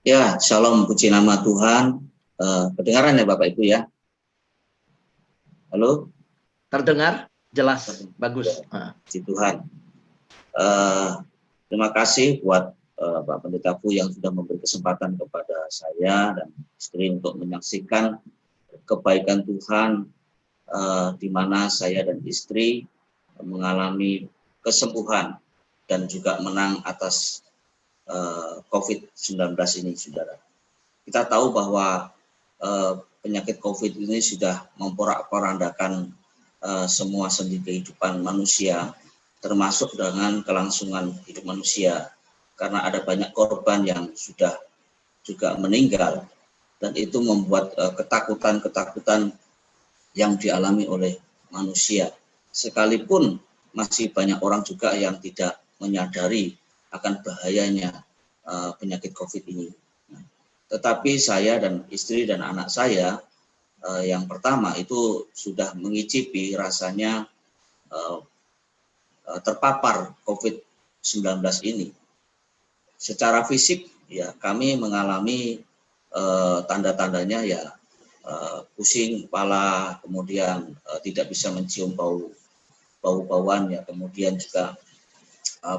Ya, shalom, puji nama Tuhan. Kedengaran ya Bapak Ibu ya? Halo? Terdengar? Jelas, bagus. Puji Tuhan. Terima kasih buat Pak Pendeta Fu yang sudah memberi kesempatan kepada saya dan istri untuk menyaksikan kebaikan Tuhan, di mana saya dan istri mengalami kesembuhan dan juga menang atas COVID-19 ini, saudara. Kita tahu bahwa penyakit COVID ini sudah memporak-porandakan semua sendi kehidupan manusia, termasuk dengan kelangsungan hidup manusia, karena ada banyak korban yang sudah juga meninggal, dan itu membuat ketakutan-ketakutan yang dialami oleh manusia. Sekalipun masih banyak orang juga yang tidak menyadari akan bahayanya penyakit COVID ini. Tetapi saya dan istri dan anak saya yang pertama itu sudah mengicipi rasanya terpapar COVID-19 ini. Secara fisik ya kami mengalami tanda-tandanya ya pusing kepala, kemudian tidak bisa mencium bau-bauan ya, kemudian juga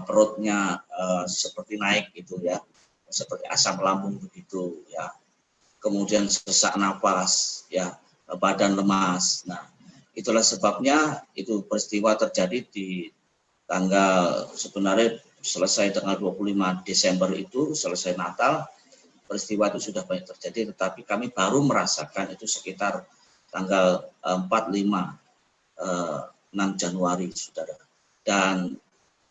perutnya seperti naik gitu ya, seperti asam lambung begitu ya, kemudian sesak napas ya, badan lemas. Nah, itulah sebabnya itu peristiwa terjadi di tanggal, sebenarnya selesai tanggal 25 Desember itu, selesai Natal, peristiwa itu sudah banyak terjadi, tetapi kami baru merasakan itu sekitar tanggal 4, 5, 6 Januari, saudara. Dan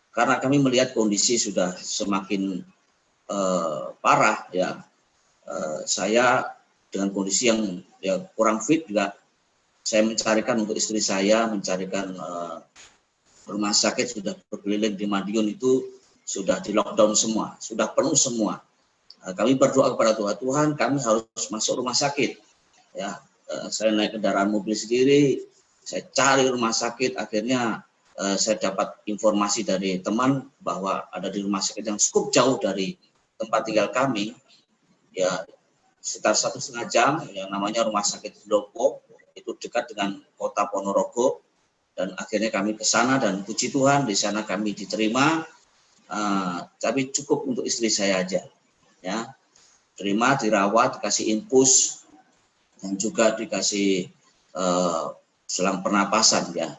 karena kami melihat kondisi sudah semakin parah ya, saya dengan kondisi yang ya kurang fit juga, saya mencarikan untuk istri saya, mencarikan rumah sakit, sudah berkeliling di Madiun itu sudah di lockdown semua, sudah penuh semua. Kami berdoa kepada Tuhan, kami harus masuk rumah sakit. Ya, saya naik kendaraan mobil sendiri, saya cari rumah sakit, akhirnya saya dapat informasi dari teman bahwa ada di rumah sakit yang cukup jauh dari tempat tinggal kami, ya sekitar 1,5 jam, yang namanya Rumah Sakit Lopo, itu dekat dengan kota Ponorogo. Dan akhirnya kami ke sana dan puji Tuhan di sana kami diterima, tapi cukup untuk istri saya aja, ya, terima, dirawat, dikasih infus dan juga dikasih selang pernapasan ya.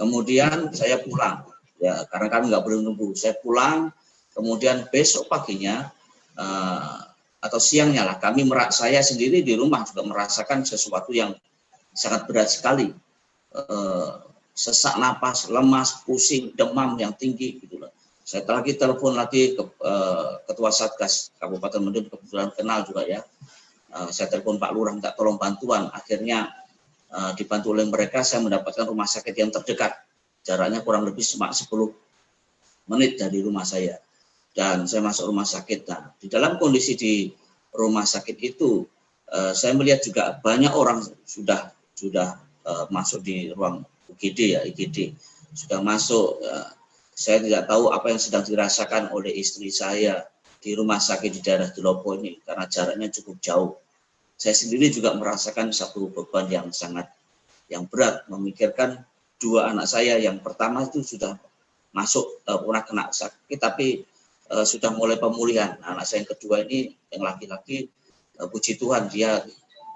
Kemudian saya pulang, ya karena kami nggak boleh nunggu, saya pulang. Kemudian besok paginya atau siangnya lah, saya sendiri di rumah juga merasakan sesuatu yang sangat berat sekali. Sesak napas, lemas, pusing, demam yang tinggi gitu loh. Saya lagi telepon lagi ke Ketua Satgas Kabupaten Madiun, kebetulan kenal juga ya. Saya telepon Pak Lurah minta tolong bantuan. Akhirnya dibantu oleh mereka, saya mendapatkan rumah sakit yang terdekat. Jaraknya kurang lebih 10 menit dari rumah saya. Dan saya masuk rumah sakit. Nah, di dalam kondisi di rumah sakit itu, saya melihat juga banyak orang sudah masuk di ruang UGD ya, IGD sudah masuk. Saya tidak tahu apa yang sedang dirasakan oleh istri saya di rumah sakit di daerah Delopo ini karena jaraknya cukup jauh. Saya sendiri juga merasakan satu beban yang berat, memikirkan dua anak saya. Yang pertama itu sudah masuk pernah kena sakit tapi sudah mulai pemulihan. Anak saya yang kedua ini yang laki-laki, puji Tuhan dia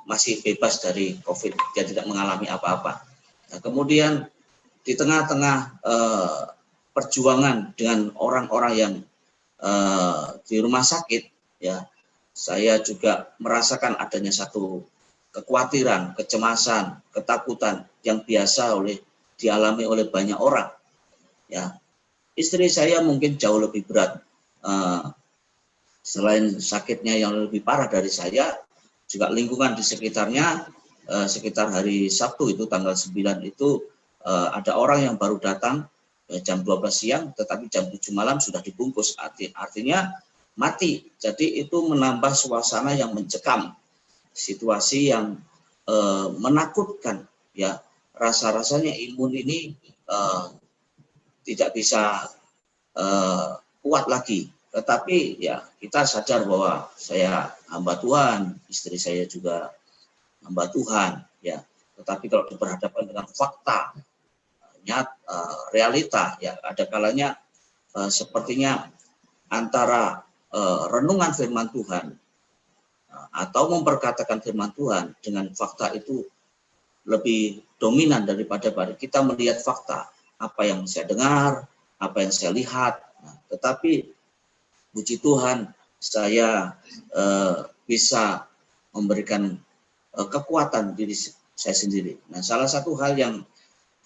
masih bebas dari COVID, dia tidak mengalami apa-apa. Nah, kemudian di tengah-tengah perjuangan dengan orang-orang yang di rumah sakit, ya, saya juga merasakan adanya satu kekhawatiran, kecemasan, ketakutan yang biasa dialami oleh banyak orang. Ya, istri saya mungkin jauh lebih berat. Selain sakitnya yang lebih parah dari saya, juga lingkungan di sekitarnya. Sekitar hari Sabtu itu tanggal 9 itu ada orang yang baru datang jam 12 siang, tetapi jam 7 malam sudah dibungkus, artinya mati. Jadi itu menambah suasana yang mencekam, situasi yang menakutkan ya. Rasa-rasanya imun ini tidak bisa kuat lagi Tetapi ya kita sadar bahwa saya hamba Tuhan, istri saya juga hamba Tuhan, ya. Tetapi kalau diperhadapkan dengan fakta, realita, ya ada kalanya sepertinya antara renungan firman Tuhan atau memperkatakan firman Tuhan dengan fakta itu lebih dominan daripada kita melihat fakta, apa yang saya dengar, apa yang saya lihat. Nah, tetapi puji Tuhan, saya bisa memberikan kekuatan diri saya sendiri. Nah, salah satu hal yang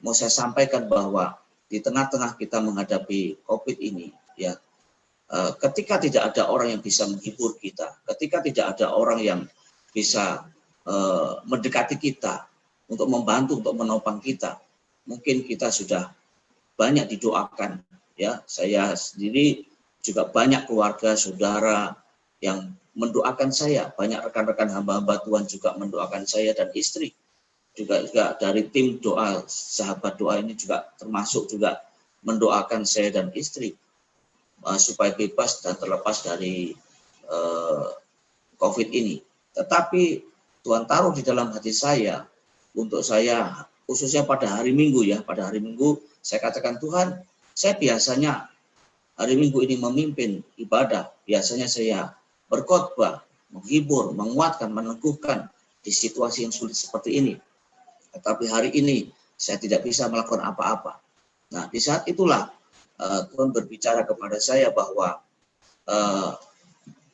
mau saya sampaikan bahwa di tengah-tengah kita menghadapi COVID ini, ya, ketika tidak ada orang yang bisa menghibur kita, ketika tidak ada orang yang bisa mendekati kita untuk membantu, untuk menopang kita, mungkin kita sudah banyak didoakan. Ya, saya sendiri juga banyak keluarga, saudara yang mendoakan saya, banyak rekan-rekan hamba-hamba Tuhan juga mendoakan saya dan istri. Juga dari tim doa, sahabat doa ini juga termasuk juga mendoakan saya dan istri supaya bebas dan terlepas dari COVID ini. Tetapi Tuhan taruh di dalam hati saya, untuk saya, khususnya pada hari Minggu ya, pada hari Minggu saya katakan, Tuhan, saya biasanya hari Minggu ini memimpin ibadah, biasanya saya berkhotbah, menghibur, menguatkan, meneguhkan di situasi yang sulit seperti ini. Tetapi hari ini saya tidak bisa melakukan apa-apa. Nah, di saat itulah Tuhan berbicara kepada saya bahwa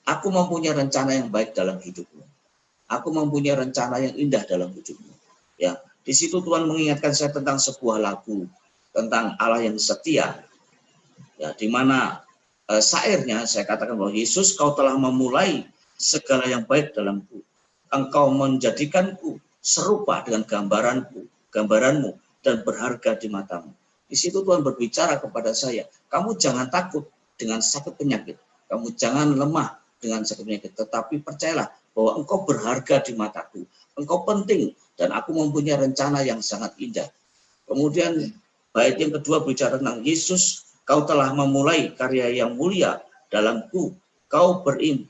aku mempunyai rencana yang baik dalam hidupmu. Aku mempunyai rencana yang indah dalam hidupmu. Ya, di situ Tuhan mengingatkan saya tentang sebuah lagu tentang Allah yang setia. Ya, di mana syairnya saya katakan bahwa Yesus, kau telah memulai segala yang baik dalamku. Engkau menjadikanku serupa dengan gambaranmu dan berharga di matamu. Di situ Tuhan berbicara kepada saya, kamu jangan takut dengan sakit penyakit, kamu jangan lemah dengan sakit penyakit, tetapi percayalah bahwa engkau berharga di mataku, engkau penting, dan aku mempunyai rencana yang sangat indah. Kemudian bait yang kedua bicara tentang Yesus, kau telah memulai karya yang mulia dalamku, kau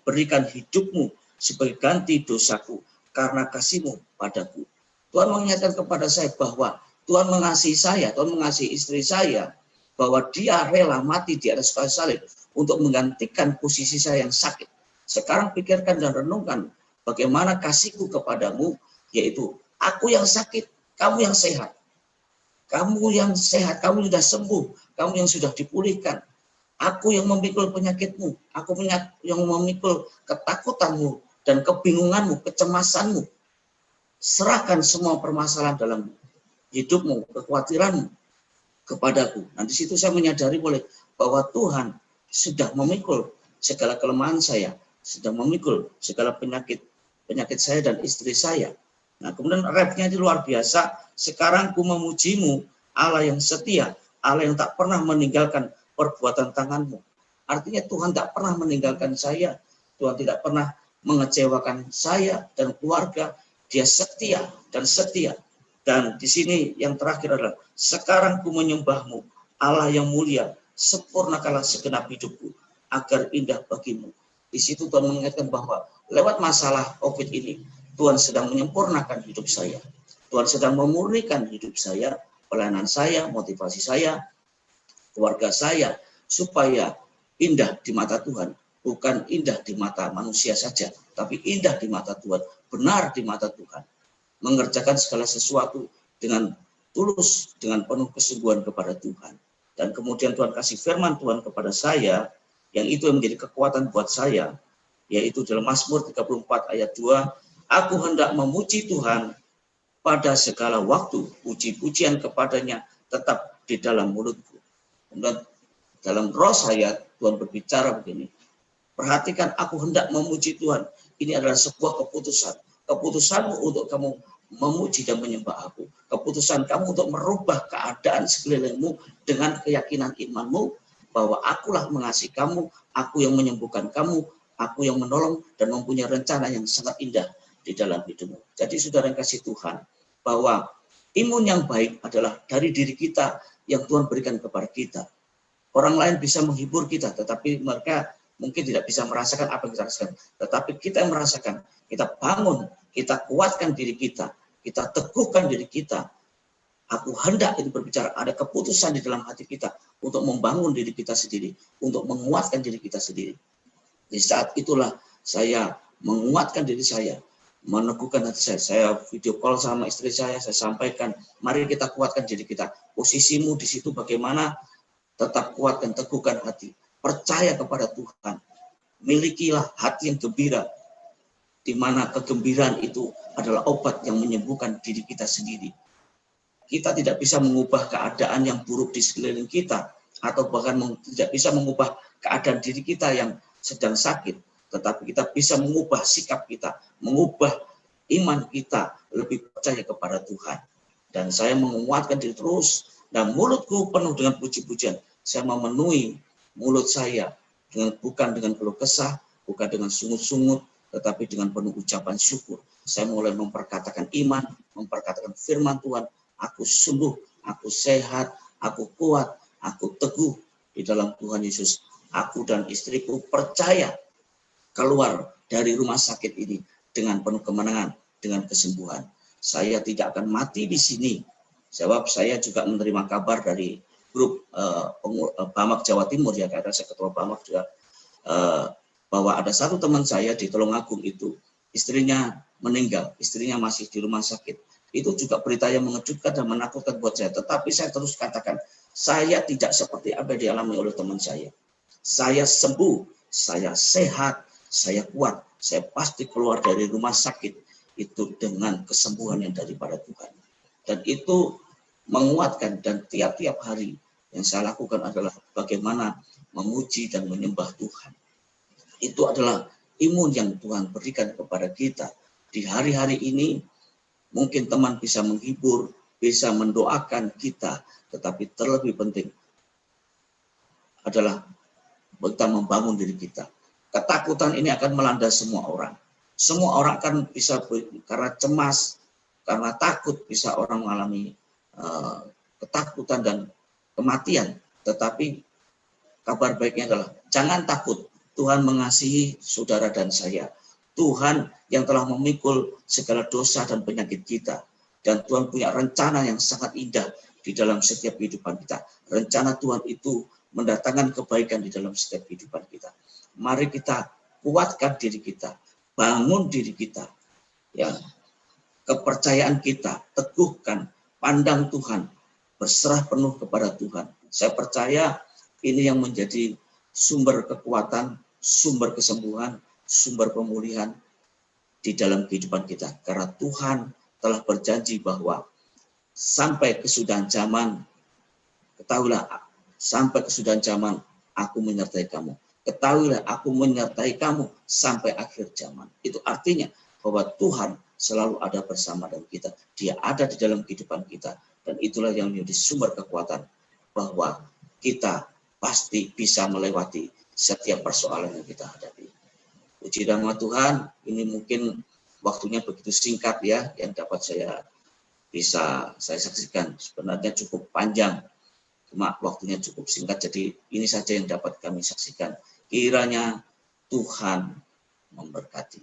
berikan hidupmu sebagai ganti dosaku karena kasihmu padaku. Tuhan mengingatkan kepada saya bahwa Tuhan mengasihi saya, Tuhan mengasihi istri saya, bahwa dia rela mati di atas kayu salib untuk menggantikan posisi saya yang sakit. Sekarang pikirkan dan renungkan bagaimana kasihku kepadamu, yaitu aku yang sakit, kamu yang sehat. Kamu yang sehat, kamu sudah sembuh, kamu yang sudah dipulihkan. Aku yang memikul penyakitmu, aku yang memikul ketakutanmu dan kebingunganmu, kecemasanmu. Serahkan semua permasalahan dalam hidupmu, kekhawatiranmu kepadaku. Nah, di situ saya menyadari bahwa Tuhan sudah memikul segala kelemahan saya, sudah memikul segala penyakit saya dan istri saya. Nah, kemudian rapnya itu luar biasa. Sekarang ku memujimu, Allah yang setia, Allah yang tak pernah meninggalkan perbuatan tanganmu. Artinya Tuhan tak pernah meninggalkan saya, Tuhan tidak pernah mengecewakan saya dan keluarga. Dia setia dan setia. Dan di sini yang terakhir adalah, sekarang ku menyembahmu, Allah yang mulia, sempurnakanlah segenap hidupku, agar indah bagimu. Di situ Tuhan mengingatkan bahwa lewat masalah COVID ini, Tuhan sedang menyempurnakan hidup saya. Tuhan sedang memurnikan hidup saya, pelayanan saya, motivasi saya, keluarga saya, supaya indah di mata Tuhan. Bukan indah di mata manusia saja, tapi indah di mata Tuhan, benar di mata Tuhan. Mengerjakan segala sesuatu dengan tulus, dengan penuh kesungguhan kepada Tuhan. Dan kemudian Tuhan kasih firman Tuhan kepada saya, yang itu yang menjadi kekuatan buat saya, yaitu dalam Mazmur 34 ayat 2, aku hendak memuji Tuhan pada segala waktu, puji-pujian kepadanya tetap di dalam mulutku. Dan dalam roh saya, Tuhan berbicara begini, perhatikan, aku hendak memuji Tuhan. Ini adalah sebuah keputusan. Keputusanmu untuk kamu memuji dan menyembah aku. Keputusan kamu untuk merubah keadaan sekelilingmu dengan keyakinan imanmu bahwa akulah mengasihi kamu, aku yang menyembuhkan kamu, aku yang menolong dan mempunyai rencana yang sangat indah di dalam hidupmu. Jadi saudara yang kasih Tuhan, bahwa imun yang baik adalah dari diri kita yang Tuhan berikan kepada kita. Orang lain bisa menghibur kita, tetapi mereka mungkin tidak bisa merasakan apa yang kita rasakan. Tetapi kita yang merasakan, kita bangun, kita kuatkan diri kita teguhkan diri kita. Aku hendak itu berbicara, ada keputusan di dalam hati kita untuk membangun diri kita sendiri, untuk menguatkan diri kita sendiri. Di saat itulah saya menguatkan diri saya, meneguhkan hati saya. Saya video call sama istri saya sampaikan, mari kita kuatkan diri kita. Posisimu di situ bagaimana? Tetap kuatkan, teguhkan hati. Percaya kepada Tuhan. Milikilah hati yang gembira, di mana kegembiraan itu adalah obat yang menyembuhkan diri kita sendiri. Kita tidak bisa mengubah keadaan yang buruk di sekeliling kita, atau bahkan tidak bisa mengubah keadaan diri kita yang sedang sakit, tetapi kita bisa mengubah sikap kita, mengubah iman kita, lebih percaya kepada Tuhan. Dan saya menguatkan diri terus, dan mulutku penuh dengan puji-pujian. Saya memenuhi mulut saya bukan dengan keluh kesah, bukan dengan sungut-sungut, tetapi dengan penuh ucapan syukur. Saya mulai memperkatakan iman, memperkatakan firman Tuhan. Aku sembuh, aku sehat, aku kuat, aku teguh di dalam Tuhan Yesus. Aku dan istriku percaya keluar dari rumah sakit ini dengan penuh kemenangan, dengan kesembuhan. Saya tidak akan mati di sini. Sebab saya juga menerima kabar dari grup Bamak Jawa Timur, ya, karena saya ketua Bamak juga, bahwa ada satu teman saya di Tulungagung itu, istrinya meninggal, istrinya masih di rumah sakit. Itu juga berita yang mengejutkan dan menakutkan buat saya. Tetapi saya terus katakan, saya tidak seperti apa yang dialami oleh teman saya. Saya sembuh, saya sehat, saya kuat, saya pasti keluar dari rumah sakit itu dengan kesembuhan yang daripada Tuhan. Dan itu menguatkan, dan tiap-tiap hari yang saya lakukan adalah bagaimana memuji dan menyembah Tuhan. Itu adalah imun yang Tuhan berikan kepada kita. Di hari-hari ini mungkin teman bisa menghibur, bisa mendoakan kita, tetapi terlebih penting adalah kita membangun diri kita. Ketakutan ini akan melanda semua orang. Semua orang akan bisa, karena cemas, karena takut, bisa orang mengalami ketakutan dan kematian. Tetapi kabar baiknya adalah jangan takut. Tuhan mengasihi saudara dan saya. Tuhan yang telah memikul segala dosa dan penyakit kita. Dan Tuhan punya rencana yang sangat indah di dalam setiap kehidupan kita. Rencana Tuhan itu mendatangkan kebaikan di dalam setiap kehidupan kita. Mari kita kuatkan diri kita, bangun diri kita. Ya, kepercayaan kita, teguhkan, pandang Tuhan, berserah penuh kepada Tuhan. Saya percaya ini yang menjadi sumber kekuatan, sumber kesembuhan, sumber pemulihan di dalam kehidupan kita. Karena Tuhan telah berjanji bahwa sampai kesudahan zaman, ketahuilah, sampai kesudahan zaman aku menyertai kamu. Ketahuilah aku menyertai kamu sampai akhir zaman. Itu artinya bahwa Tuhan selalu ada bersama dengan kita. Dia ada di dalam kehidupan kita. Dan itulah yang menjadi sumber kekuatan bahwa kita pasti bisa melewati setiap persoalan yang kita hadapi. Puji nama Tuhan, ini mungkin waktunya begitu singkat ya, yang dapat saya saksikan. Sebenarnya cukup panjang, cuma waktunya cukup singkat, jadi ini saja yang dapat kami saksikan. Kiranya Tuhan memberkati.